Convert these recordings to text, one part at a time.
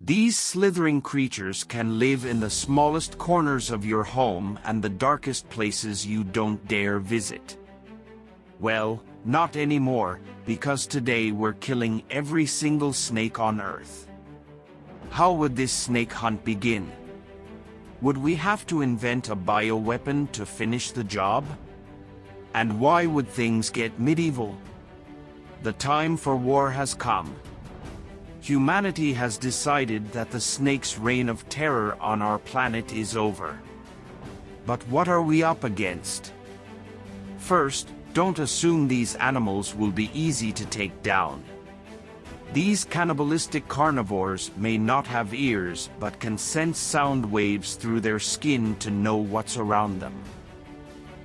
These slithering creatures can live in the smallest corners of your home and the darkest places you don't dare visit. Well, not anymore, because today we're killing every single snake on Earth. How would this snake hunt begin? Would we have to invent a bioweapon to finish the job? And why would things get medieval? The time for war has come. Humanity has decided that the snake's reign of terror on our planet is over. But what are we up against? First, don't assume these animals will be easy to take down. These cannibalistic carnivores may not have ears but can sense sound waves through their skin to know what's around them.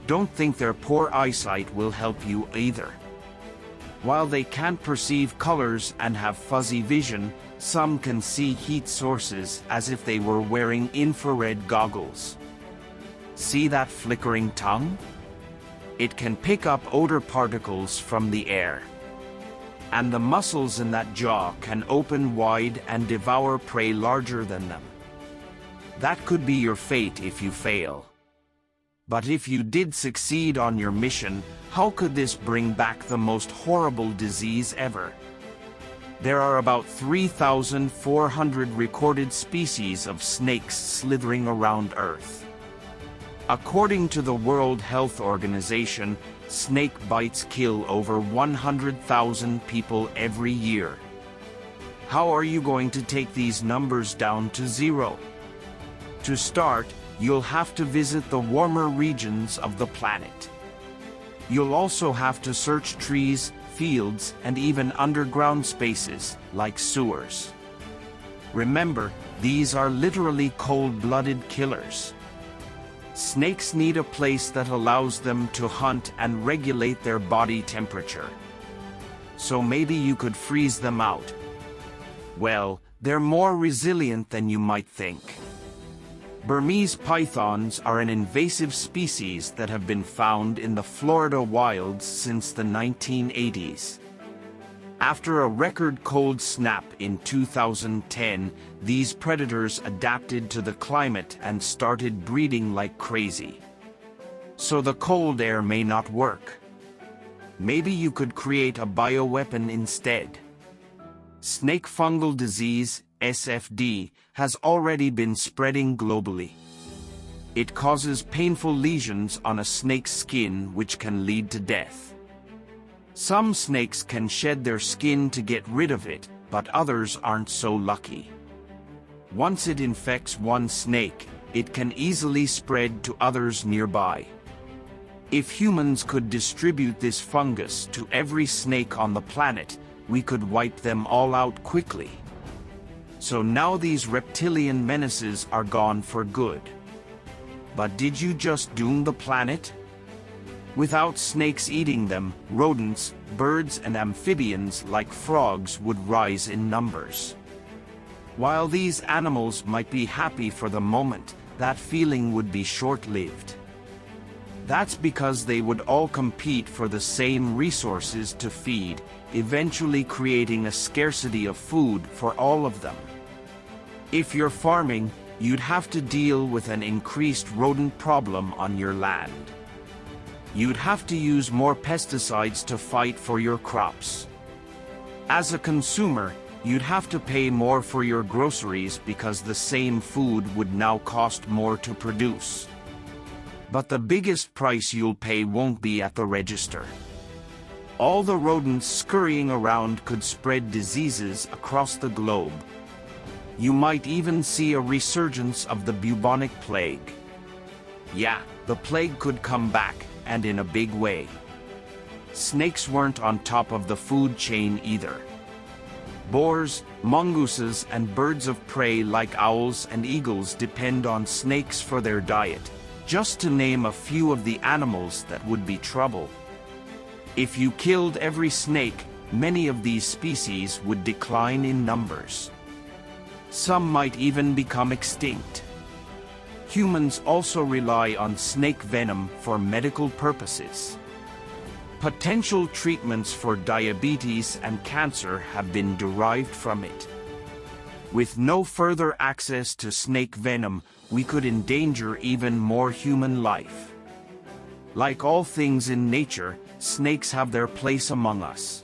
Don't think their poor eyesight will help you either. While they can't perceive colors and have fuzzy vision, some can see heat sources as if they were wearing infrared goggles. See that flickering tongue? It can pick up odor particles from the air. And the muscles in that jaw can open wide and devour prey larger than them. That could be your fate if you fail. But if you did succeed on your mission, how could this bring back the most horrible disease ever? There are about 3,400 recorded species of snakes slithering around Earth. According to the World Health Organization, snake bites kill over 100,000 people every year. How are you going to take these numbers down to zero? To start, you'll have to visit the warmer regions of the planet. You'll also have to search trees, fields, and even underground spaces, like sewers. Remember, these are literally cold-blooded killers. Snakes need a place that allows them to hunt and regulate their body temperature. So maybe you could freeze them out. Well, they're more resilient than you might think. Burmese pythons are an invasive species that have been found in the Florida wilds since the 1980s. After a record cold snap in 2010, these predators adapted to the climate and started breeding like crazy. So the cold air may not work. Maybe you could create a bioweapon instead. Snake fungal disease, SFD, has already been spreading globally. It causes painful lesions on a snake's skin which can lead to death. Some snakes can shed their skin to get rid of it, but others aren't so lucky. Once it infects one snake, it can easily spread to others nearby. If humans could distribute this fungus to every snake on the planet, we could wipe them all out quickly. So now these reptilian menaces are gone for good. But did you just doom the planet? Without snakes eating them, rodents, birds, and amphibians like frogs would rise in numbers. While these animals might be happy for the moment, that feeling would be short-lived. That's because they would all compete for the same resources to feed, eventually creating a scarcity of food for all of them. If you're farming, you'd have to deal with an increased rodent problem on your land. You'd have to use more pesticides to fight for your crops. As a consumer, you'd have to pay more for your groceries because the same food would now cost more to produce. But the biggest price you'll pay won't be at the register. All the rodents scurrying around could spread diseases across the globe. You might even see a resurgence of the bubonic plague. Yeah, the plague could come back, and in a big way. Snakes weren't on top of the food chain either. Boars, mongooses, and birds of prey like owls and eagles depend on snakes for their diet, just to name a few of the animals that would be trouble. If you killed every snake, many of these species would decline in numbers. Some might even become extinct. Humans also rely on snake venom for medical purposes. Potential treatments for diabetes and cancer have been derived from it. With no further access to snake venom, we could endanger even more human life. Like all things in nature, snakes have their place among us.